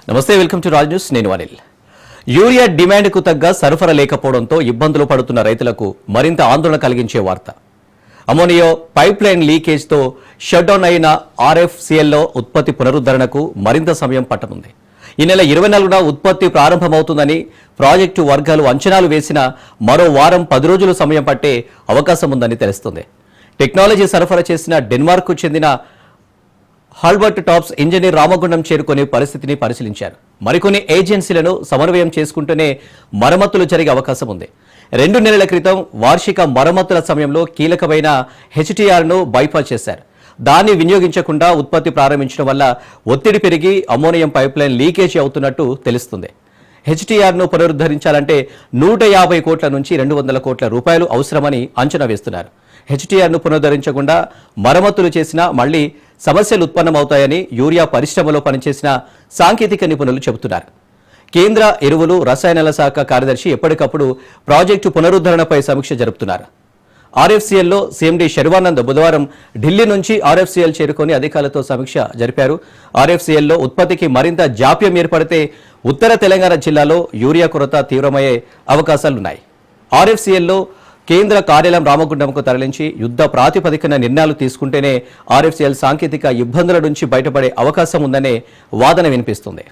నమస్తే, welcome to Raj news. నేను Anil. Urea డిమాండ్కు తగ్గ సరఫరా లేకపోవడంతో ఇబ్బందులు పడుతున్న రైతులకు మరింత ఆందోళన కలిగించే వార్త. అమోనియా పైప్ లైన్ లీకేజ్తో షట్ డౌన్ అయిన ఆర్ఎఫ్సిఎల్లో ఉత్పత్తి పునరుద్ధరణకు మరింత సమయం పట్టనుంది. ఈ నెల 24న ఉత్పత్తి ప్రారంభమవుతుందని ప్రాజెక్టు వర్గాలు అంచనాలు వేసిన మరో వారం 10 రోజులు సమయం పట్టే అవకాశం ఉందని తెలుస్తుంది. టెక్నాలజీ సరఫరా చేసిన డెన్మార్క్కు చెందిన హాల్బర్ట్ టాప్స్ ఇంజనీర్ రామగుండం చేరుకునే పరిస్థితిని పరిశీలించారు. మరికొన్ని ఏజెన్సీలను సమన్వయం చేసుకుంటూనే మరమ్మతులు జరిగే అవకాశం ఉంది. 2 నెలల క్రితం వార్షిక మరమ్మతుల సమయంలో కీలకమైన హెచ్టీఆర్ను బైపాస్ చేశారు. దాన్ని వినియోగించకుండా ఉత్పత్తి ప్రారంభించడం వల్ల ఒత్తిడి పెరిగి అమ్మోనియం పైప్లైన్ లీకేజీ అవుతున్నట్టు తెలుస్తుంది. హెచ్టీఆర్ను పునరుద్ధరించాలంటే 150 కోట్ల నుంచి 200 కోట్ల రూపాయలు అవసరమని అంచనా వేస్తున్నారు. హెచ్టీఆర్ను పునరుద్ధరించకుండా మరమ్మతులు చేసినా మళ్లీ సమస్యలు ఉత్పన్నమవుతాయని యూరియా పరిశ్రమలో పనిచేసిన సాంకేతిక నిపుణులు చెబుతున్నారు. కేంద్ర ఎరువులు రసాయనాల శాఖ కార్యదర్శి ఎప్పటికప్పుడు ప్రాజెక్టు పునరుద్ధరణపై సమీక్ష జరుపుతున్నారు. ఆర్ఎఫ్సిఎల్లో సీఎండీ శర్వానంద్ బుధవారం ఢిల్లీ నుంచి ఆర్ఎఫ్సిఎల్ చేరుకొని అధికారులతో సమీక్ష జరిపారు. ఆర్ఎఫ్సిఎల్లో ఉత్పత్తికి మరింత జాప్యం ఏర్పడితే ఉత్తర తెలంగాణ జిల్లాలో యూరియా కొరత తీవ్రమయ్యే అవకాశాలున్నాయి. ఆర్ఎఫ్సిఎల్లో కేంద్ర కార్యాలయం రామగుండంకు తరలించి యుద్ధ ప్రాతిపదికన నిర్ణయాలు తీసుకుంటేనే ఆర్ఎఫ్సిఎల్ సాంకేతిక ఇబ్బందుల నుంచి బయటపడే అవకాశం ఉందనే వాదన వినిపిస్తుంది.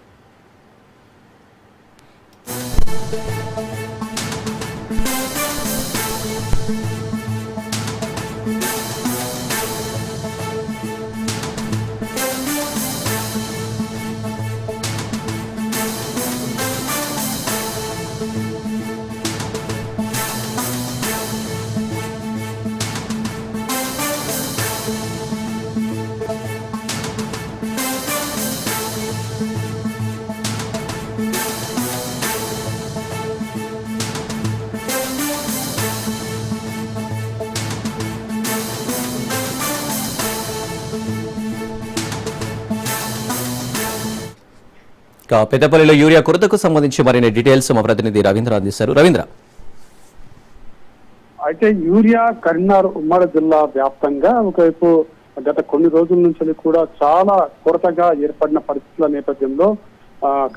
పెద్దపల్లిలో యూరియా కొరతకు సంబంధించి మరిన్ని డీటెయిల్స్ మా ప్రతినిధి రవీంద్ర అందిస్తారు. రవీంద్ర, అయితే యూరియా కరీంనగర్ ఉమ్మడి జిల్లా వ్యాప్తంగా ఒకవైపు గత కొన్ని రోజుల నుంచి కూడా చాలా కొరతగా ఏర్పడిన పరిస్థితుల నేపథ్యంలో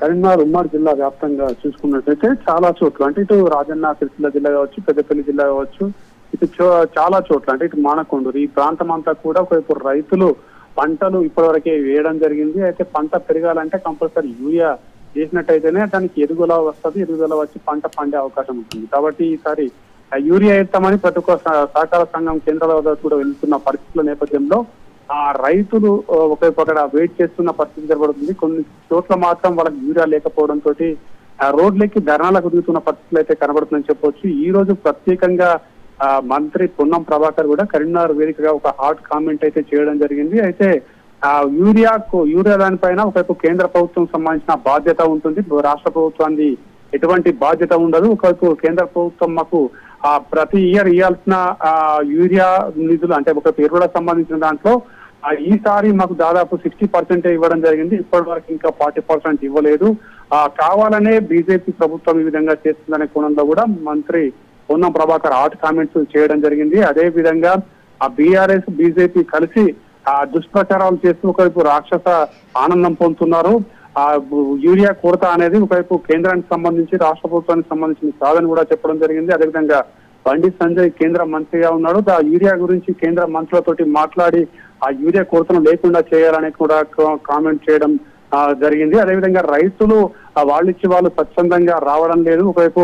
కరీంనగర్ ఉమ్మడి జిల్లా వ్యాప్తంగా చూసుకున్నట్లయితే చాలా చోట్ల అంటే ఇటు రాజన్న సిరిసిల్ల జిల్లా కావచ్చు, పెద్దపల్లి జిల్లా కావచ్చు, ఇటు చాలా చోట్ల అంటే ఇటు మానకొండూరు ఈ ప్రాంతం అంతా కూడా ఒకవైపు రైతులు పంటలు ఇప్పటివరకే వేయడం జరిగింది. అయితే పంట పెరగాలంటే కంపల్సరీ యూరియా వేసినట్టయితేనే దానికి ఎదుగుదల వస్తుంది, ఎదుగుదల వచ్చి పంట పండే అవకాశం ఉంటుంది. కాబట్టి ఈసారి యూరియా వేస్తామని ప్రతి ఒక్క సహకార సంఘం కేంద్రాల వద్ద కూడా వెళ్తున్న పరిస్థితుల నేపథ్యంలో ఆ రైతులు ఒకవైపు అక్కడ వెయిట్ చేస్తున్న పరిస్థితి కనబడుతుంది. కొన్ని చోట్ల మాత్రం వాళ్ళకి యూరియా లేకపోవడంతో రోడ్లెక్కి ధర్నాలకు దిగుతున్న పరిస్థితులు అయితే కనబడుతుందని చెప్పొచ్చు. ఈ రోజు ప్రత్యేకంగా మంత్రి పొన్నం ప్రభాకర్ కూడా కరీంనగర్ వేదికగా ఒక హాట్ కామెంట్ అయితే చేయడం జరిగింది. అయితే యూరియా దానిపైన ఒకవైపు కేంద్ర ప్రభుత్వం సంబంధించిన బాధ్యత ఉంటుంది, రాష్ట్ర ప్రభుత్వానికి ఎటువంటి బాధ్యత ఉండదు. ఒకవైపు కేంద్ర ప్రభుత్వం మాకు ప్రతి ఇయర్ ఇవ్వాల్సిన యూరియా నిధులు అంటే ఒకవైపు ఎరువులకు సంబంధించిన దాంట్లో ఈసారి మాకు దాదాపు 60% ఇవ్వడం జరిగింది, ఇప్పటి వరకు ఇంకా 40% ఇవ్వలేదు. కావాలనే బీజేపీ ప్రభుత్వం ఈ విధంగా చేస్తుందనే కోణంలో కూడా మంత్రి పొన్నం ప్రభాకర్ హాట్ కామెంట్స్ చేయడం జరిగింది. అదే విధంగా ఆ బీఆర్ఎస్ బీజేపీ కలిసి దుష్ప్రచారాలు చేస్తూ ఒకవైపు రాక్షస ఆనందం పొందుతున్నారు. యూరియా కొరత అనేది ఒకవైపు కేంద్రానికి సంబంధించి రాష్ట్ర ప్రభుత్వానికి సంబంధించిన సాధన కూడా చెప్పడం జరిగింది. అదేవిధంగా బండి సంజయ్ కేంద్ర మంత్రిగా ఉన్నాడు. ఆ యూరియా గురించి కేంద్ర మంత్రులతోటి మాట్లాడి ఆ యూరియా కొరతను లేకుండా చేయాలని కూడా కామెంట్ చేయడం జరిగింది. అదేవిధంగా రైతులు వాళ్ళు స్వచ్ఛందంగా రావడం లేదు, ఒకవైపు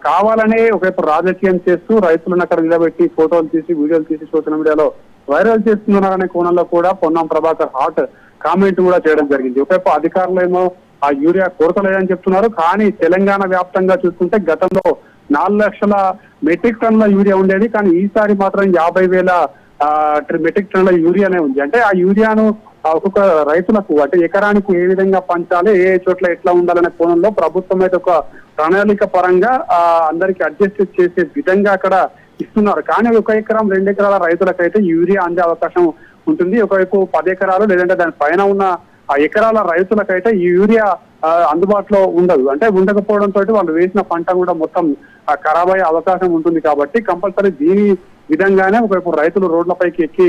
కావాలనే ఒకవైపు రాజకీయం చేస్తూ రైతులను అక్కడ నిలబెట్టి ఫోటోలు తీసి వీడియోలు తీసి సోషల్ మీడియాలో వైరల్ చేస్తున్నారనే కోణంలో కూడా పొన్నం ప్రభాకర్ హాట్ కామెంట్ కూడా చేయడం జరిగింది. ఒకవైపు అధికారులు ఏమో ఆ యూరియా కొరత లేదని చెప్తున్నారు, కానీ తెలంగాణ వ్యాప్తంగా చూసుకుంటే గతంలో 4 లక్షల మెట్రిక్ టన్నుల యూరియా ఉండేది, కానీ ఈసారి మాత్రం 50,000 మెట్రిక్ టన్నుల యూరియానే ఉంది. అంటే ఆ యూరియాను ఒక్కొక్క రైతులకు అంటే ఎకరానికి ఏ విధంగా పంచాలి, ఏ చోట్ల ఎట్లా ఉండాలనే కోణంలో ప్రభుత్వం అయితే ఒక ప్రణాళిక పరంగా అందరికి అడ్జస్ట్ చేసే విధంగా అక్కడ ఇస్తున్నారు. కానీ 1 ఎకరం 2 ఎకరాల రైతులకైతే యూరియా అందే అవకాశం ఉంటుంది. ఒకవైపు 10 ఎకరాలు లేదంటే దాని పైన ఉన్న ఆ ఎకరాల రైతులకైతే ఈ యూరియా అందుబాటులో ఉండదు. అంటే ఉండకపోవడంతో వాళ్ళు వేసిన పంట కూడా మొత్తం ఖరాబ్ అయ్యే అవకాశం ఉంటుంది. కాబట్టి కంపల్సరీ దీని విధంగానే ఒకవైపు రైతులు రోడ్లపైకి ఎక్కి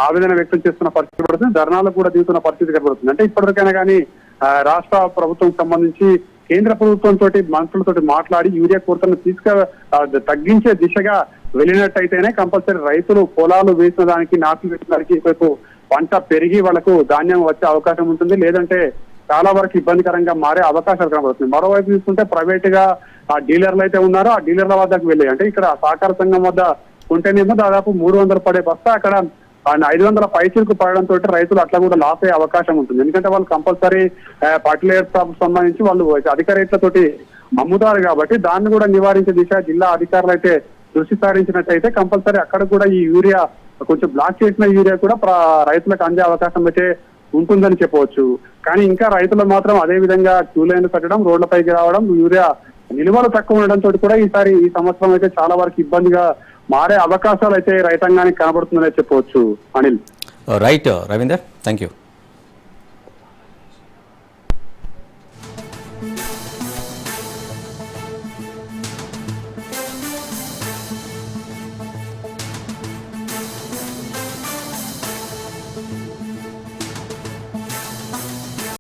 ఆవేదన వ్యక్తం చేస్తున్న పరిస్థితి పడుతుంది, ధర్నాలకు కూడా దిగుతున్న పరిస్థితి కనబడుతుంది. అంటే ఇప్పటికైనా కానీ రాష్ట్ర ప్రభుత్వం సంబంధించి కేంద్ర ప్రభుత్వం తోటి మంత్రులతోటి మాట్లాడి యూరియా కొరతను తగ్గించే దిశగా వెళ్ళినట్టయితేనే కంపల్సరీ రైతులు పొలాలు వేసిన దానికి నాట్లు వేసిన దానికి వైపు పంట పెరిగి వాళ్ళకు ధాన్యం వచ్చే అవకాశం ఉంటుంది. లేదంటే చాలా వరకు ఇబ్బందికరంగా మారే అవకాశాలు కనబడుతుంది. మరోవైపు చూసుకుంటే ప్రైవేట్ గా ఆ డీలర్లు అయితే ఉన్నారో ఆ డీలర్ల వద్దకు వెళ్ళి అంటే ఇక్కడ సహకార సంఘం వద్ద ఉంటేనేమో దాదాపు 300 పడే బస్తా అక్కడ 500 పైసలకు పడడంతో రైతులు అట్లా కూడా లాస్ అయ్యే అవకాశం ఉంటుంది. ఎందుకంటే వాళ్ళు కంపల్సరీ ఫర్టిలైజర్ సంబంధించి వాళ్ళు అధిక రేట్లతోటి అమ్ముతారు కాబట్టి దాన్ని కూడా నివారించే దిశ జిల్లా అధికారులు అయితే దృష్టి సారించినట్టయితే కంపల్సరీ అక్కడ కూడా ఈ యూరియా కొంచెం బ్లాక్ చేసిన యూరియా కూడా రైతులకు అందే అవకాశం అయితే ఉంటుందని చెప్పవచ్చు. కానీ ఇంకా రైతులు మాత్రం అదే విధంగా క్యూ లైన్ పెట్టడం, రోడ్లపైకి రావడం, యూరియా నిల్వలు తక్కువ ఉండడంతో కూడా ఈ సంవత్సరం అయితే చాలా వరకు ఇబ్బందిగా మారే అవకాశాలు అయితే రైతాంగానికి కనబడుతుందనే చెప్పవచ్చు. Anil. Right Ravinder, thank you.